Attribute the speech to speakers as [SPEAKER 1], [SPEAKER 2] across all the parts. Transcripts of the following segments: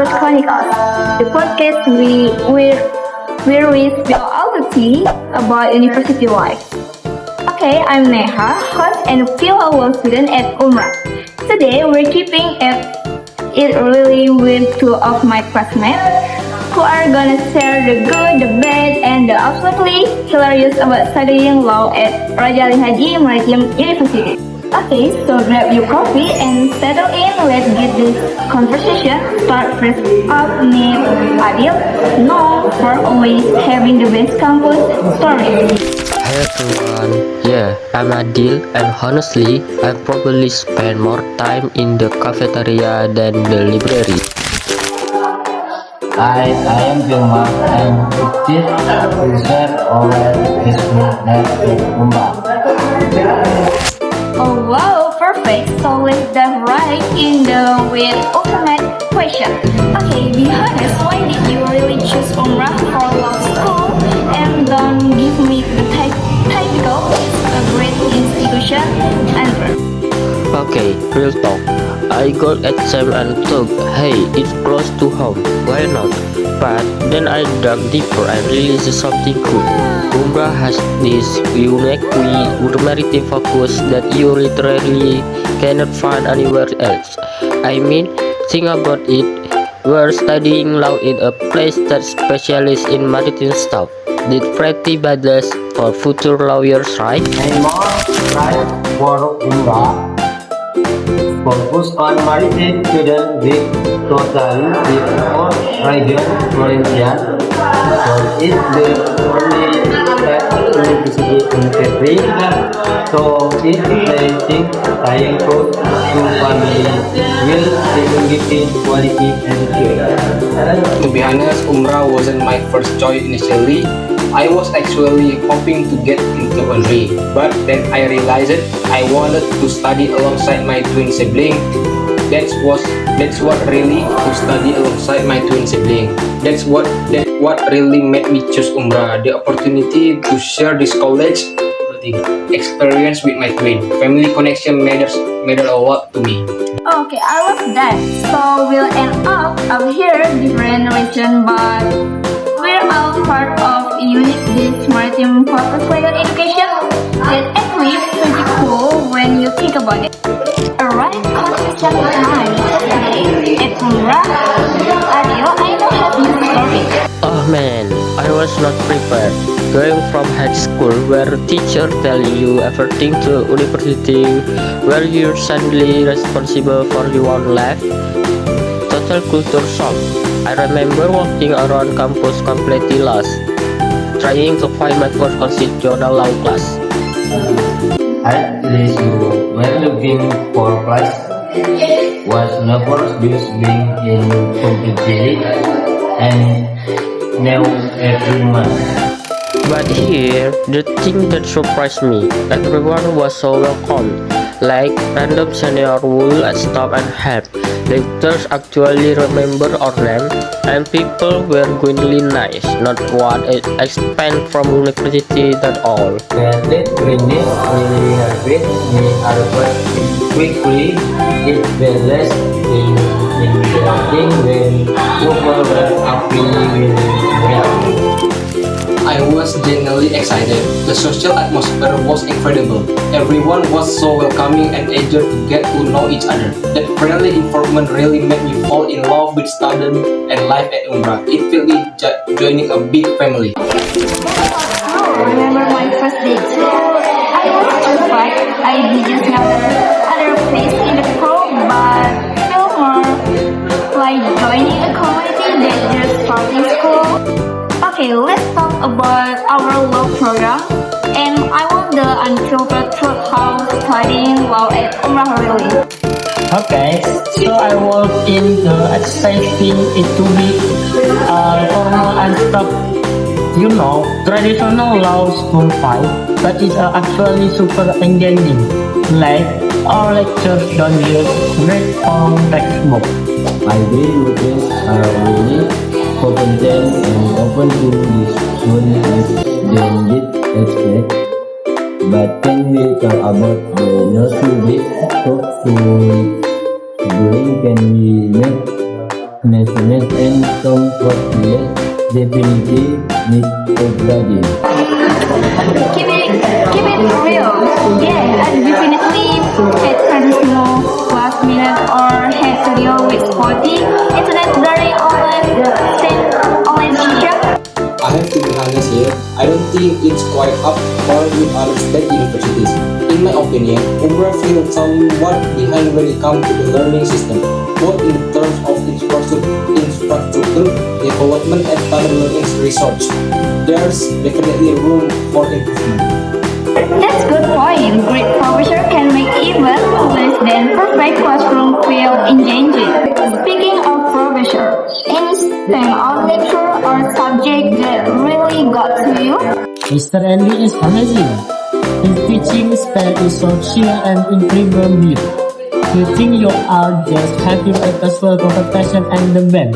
[SPEAKER 1] Campus Chronicles, the podcast where we spill all the tea about university life. Okay, I'm Neha, host and fellow student at Umrah. Today we're keeping it really with two of my classmates who are gonna share the good, the bad, and the absolutely hilarious about studying law at Raja Ali Haji Maritim University. Okay, so grab your coffee and settle in. Let's get this conversation start. First up, meet Adil, known for always having the best campus stories.
[SPEAKER 2] Hey everyone, I'm Adil, and honestly, I probably spend more time in the cafeteria than the library.
[SPEAKER 3] I am Vilma and it is a pleasure always listening to Umrah.
[SPEAKER 1] Oh wow, perfect. So let's dive right in with ultimate question. Okay, be honest, why did you really choose Umrah for law school? And don't give me the typical it's a great institution answer.
[SPEAKER 2] Okay, real talk. I got exam and thought, hey, it's close to home, why not? But then I dug deeper and realized something cool. Umrah has this unique maritime focus that you literally cannot find anywhere else. I mean, think about it. We're studying law in a place that specializes in maritime stuff. Did pretty badass for future lawyers, right?
[SPEAKER 3] And more right for Umrah. Focus on maritime student with totally different region Florentian. So it's the only university in the country. So if they think staying close to family will significant quality education.
[SPEAKER 4] To be honest, Umrah wasn't my first choice initially. I was actually hoping to get into Unri, but then I realized I wanted to study alongside my twin sibling. That's what really to study alongside my twin sibling. That's what really made me choose Umrah. The opportunity to share this college experience with my twin. Family connection mattered a lot to me.
[SPEAKER 1] Okay, I love that. So we'll end up here, different region, but we're all part of unique this maritime focus legal education. That's actually pretty cool when you think about it. Alright, conversation time. Today at Umrah, Adil, I know have new stories.
[SPEAKER 2] Oh man, I was not prepared. Going from high school where teacher tell you everything to university where you're suddenly responsible for your own life. Total culture shock. I remember walking around campus completely lost, trying to find my first constitutional law class.
[SPEAKER 3] At least you were looking for class. Was never just being in completely and now every month.
[SPEAKER 2] But here, the thing that surprised me, everyone was so welcome. Like random senior would stop and help. Lecturers actually remember our name, and people were genuinely nice. Not what I expect from university at all.
[SPEAKER 3] That really helped me adapt quickly. It was less intimidating when people were happy with me.
[SPEAKER 4] I was genuinely excited. The social atmosphere was incredible. Everyone was so welcoming and eager to get to know each other. That friendly environment really made me fall in love with student and life at Umrah. It felt like joining a big family.
[SPEAKER 1] Oh, remember my first day too. I was terrified. I did just other place in the crowd, but feel more like joining a community than just starting school. Okay, let's talk about our law program. And I want the unfiltered truth how studying law at Umrah really.
[SPEAKER 5] Okay, so I walked in expecting it to be formal and stuff. You know, traditional law school fight, but it's actually super engaging. Like, our lectures don't just read from textbook.
[SPEAKER 3] I believe students are really competent and open to discussion as they did expect. But can we talk about the nursery talk to during can we make measurement and comfortability definitely need upgrading.
[SPEAKER 1] Keep it real. Yeah, I definitely had traditional last minute or had to deal with spotty internet during online teacher.
[SPEAKER 4] I have to be honest here, I don't think it's quite up par with other state universities. In my opinion, Umbra feels somewhat behind when it comes to the learning system, both in terms of infrastructure development and standard learning research. There's definitely room for improvement.
[SPEAKER 1] That's good point. Great professor can make even less than perfect classroom feel engaging. Speaking of professor, any STEM or lecture or subject that really got to you?
[SPEAKER 5] Mr. Andy is amazing. His teaching style is so chill and incredibly. You think you are just having a casual conversation and the band.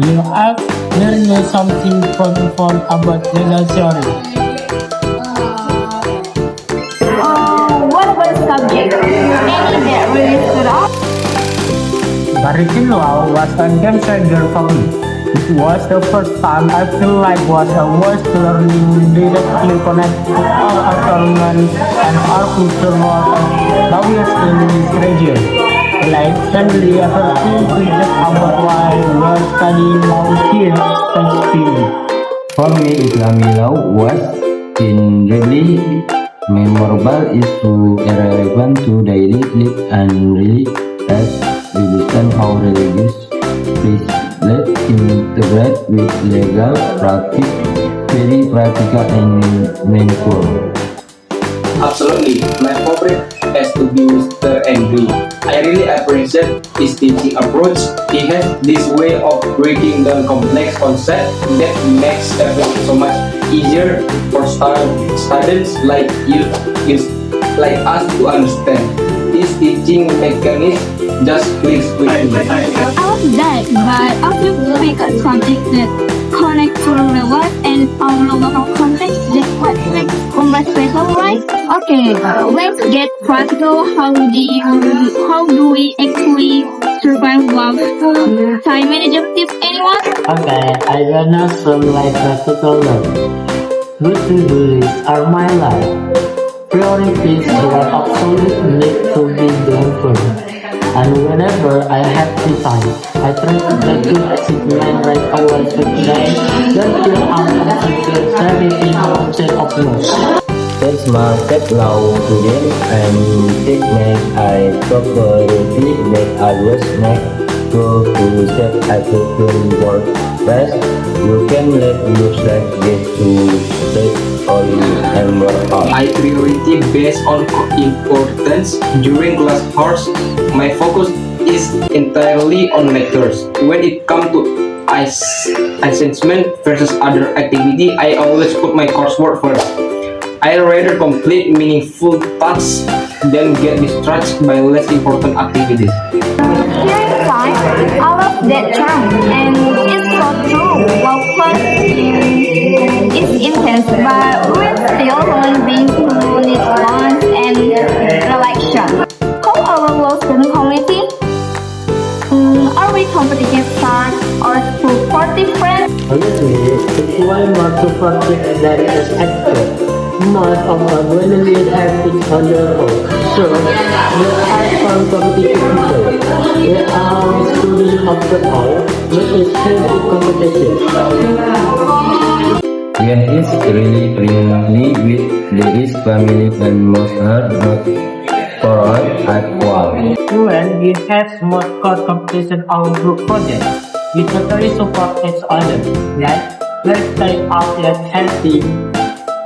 [SPEAKER 5] You are learning something profound about legal theory.
[SPEAKER 1] What about subject? Any that really stood out?
[SPEAKER 5] Maritime law was a game changer for me. It was the first time I feel like was learning directly connected to all assignments and all cultural values in this region. Like suddenly everything to just about why we are studying law here specifically.
[SPEAKER 3] For me, Islamic law was incredibly memorable issue relevant to daily life and really help understand how religious let integrate with legal practice, very practical and meaningful.
[SPEAKER 4] Absolutely, my favorite has to be Mr. Andrew. I really appreciate his teaching approach. He has this way of breaking down complex concepts that makes everything so much easier for students like us to understand. His teaching mechanism just clicks quickly.
[SPEAKER 1] I love that, but after pick a subject that connects to real life and our local context, that's what makes Umbra special, right? Okay, let's get practical. How do we actually survive love? Time management tips, anyone?
[SPEAKER 5] Okay, I gonna sound like a tutorial. Good to-do lists are my life. Priorities are absolutely need to be done first. And whenever I have free time, I try to take good achievement right away to today. Don't feel uncomfortable everything instead of most.
[SPEAKER 3] That's my step law today and technique I properly that I was make to set everything work best. You can let yourself get to set all and work out.
[SPEAKER 4] My priority based on importance during class hours. My focus is entirely on lectures. When it comes to assessment versus other activity, I always put my coursework first. I rather complete meaningful tasks than get distracted by less important activities.
[SPEAKER 1] Sharing time, I love that term, and it's so true. While fun is intense, but we're still human beings who need fun and relaxation. How our law student community? Are we competitive stars or supportive friends?
[SPEAKER 5] Honestly, it's way more supportive than just expert. Most of us really have each other hope. So, we are some competitive people. We are students after all, but it's healthy competition.
[SPEAKER 3] Yeah, it's really friendly with Liris family and most are not for all at all.
[SPEAKER 5] When we have small core competition or group projects, we totally support each other. Like, let's say out that healthy,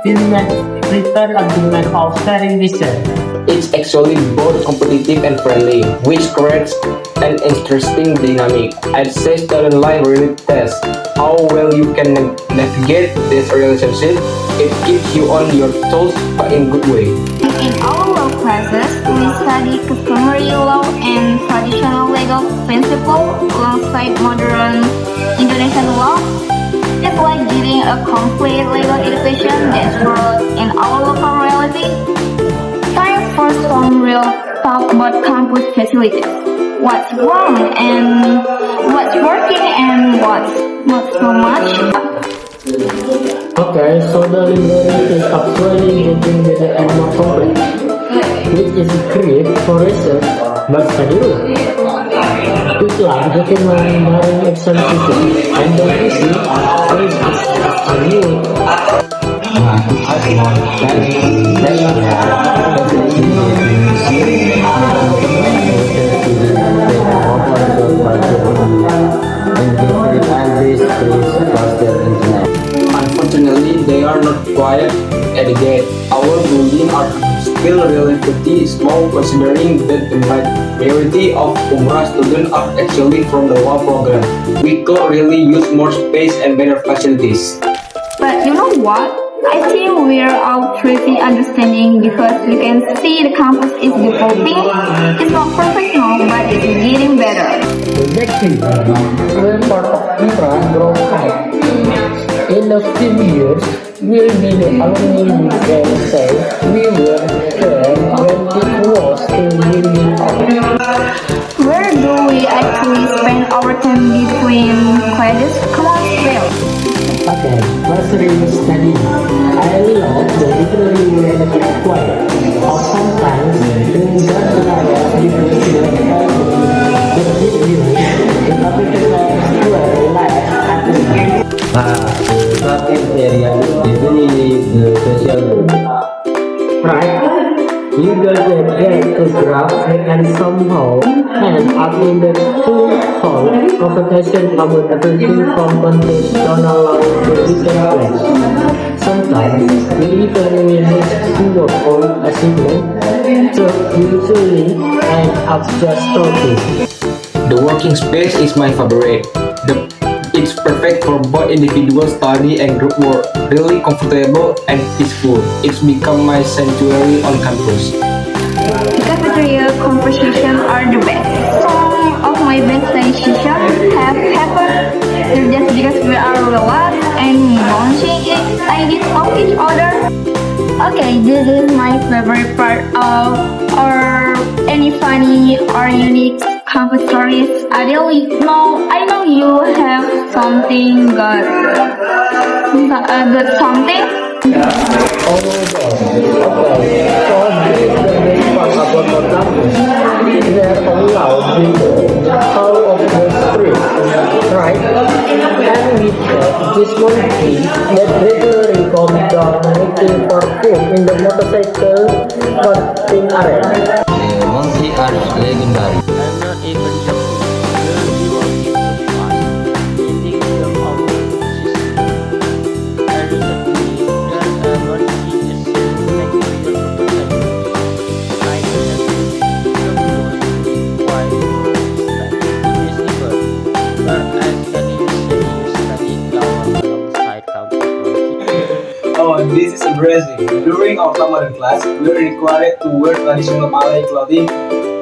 [SPEAKER 5] business, prefer argument of sharing vision.
[SPEAKER 4] It's actually both competitive and friendly, which creates an interesting dynamic. I'd say student life really tests how well you can navigate this relationship. It keeps you on your toes, but in good way.
[SPEAKER 1] In our law classes, we study customary law and traditional legal principles alongside modern Indonesian law. It's like giving a complete legal education that's rooted in our local reality. Time for some real talk about campus facilities. What's wrong and what's working and what's not so much.
[SPEAKER 5] Okay, so the library is actually getting better and more complex, which is great for research, but study room. It's like getting modern exam system, and the PC is a new.
[SPEAKER 4] Unfortunately, they are not quiet at the gate. Our building are still relatively small considering that the majority of Umrah students are actually from the law program. We could really use more space and better facilities.
[SPEAKER 1] But you know what? I think we're all pretty understanding because we can see the campus is developing. It's not perfect now, but it's getting better.
[SPEAKER 5] Exactly. When part of Umrah grows up, in a few years, we'll be the alumni who can say we were there when it was still building up.
[SPEAKER 1] Where do we actually spend our time between classes? Come on, Phil.
[SPEAKER 5] Okay, nursery study. I love the literary when it's quiet. Or sometimes in that area because the big view, the capital square relax at
[SPEAKER 3] The traffic area is definitely the special room.
[SPEAKER 5] right? You got the get to grab and somehow end up in the full hall conversation about everything from conventional law to different place. Sometimes we even manage to work on achievement, so usually end up just talking.
[SPEAKER 4] The working space is my favorite. It's perfect for both individual study and group work. Really comfortable and peaceful. It's become my sanctuary on campus.
[SPEAKER 1] The cafeteria conversations are the best. Some of my best sessions have happened just because we are relaxed and bouncing ideas off each other. Okay, this is my favorite part of or any funny or unique campus stories. I know you have something good. Good something.
[SPEAKER 5] Oh my god. Okay. So this is the best part about our campus. We are allowed in the hall of the street, right? And we have this monkey that regularly comes down making perfume in the motorcycle parking area.
[SPEAKER 3] The monkey are legendary.
[SPEAKER 2] I'm not even joking. We'll be walking to class, eating the our system. And recently, there's a monkey is selling bacterial motorcycles. I have no clue why this even. But I study the same you study law alongside campus monkey.
[SPEAKER 4] Oh, this is embarrassing. During our Ramadan class, we are required to wear traditional Malay clothing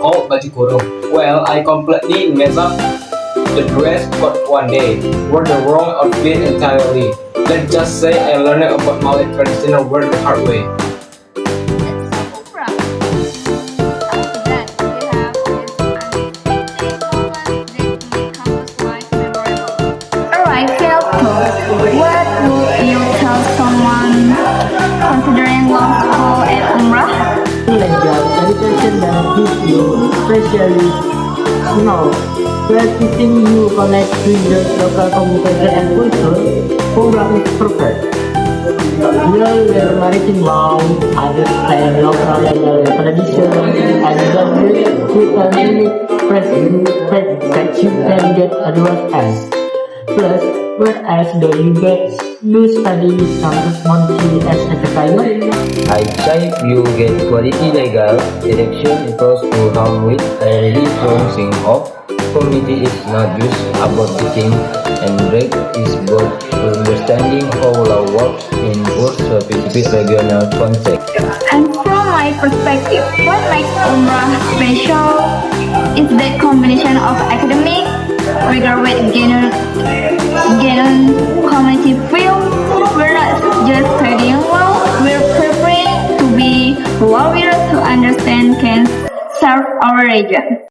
[SPEAKER 4] called baju kurung. Well, I completely messed up the dress code one day. Wore the wrong outfit entirely. Let's just say I learned about Malay traditional wear the hard way.
[SPEAKER 1] Alright, Phil, what would you tell someone considering law school at Umrah?
[SPEAKER 5] Legal education that gives you especially where teaching you connect with the local community and culture. Umrah is perfect. You'll learn maritime law, understand local legal tradition, and graduate with a unique presence that you can get advanced as. Plus, whereas do you study with campus monkey as entertainment?
[SPEAKER 3] I'd say you get quality legal education equals to come with a really strong sense of community. Is not just about teaching and break, is about understanding how law works in both specific regional context.
[SPEAKER 1] And from my perspective, what makes Umrah special is that combination of academic, rigor with genuine community feel. We're not just studying law, we're preparing to be lawyers who understand can serve our region.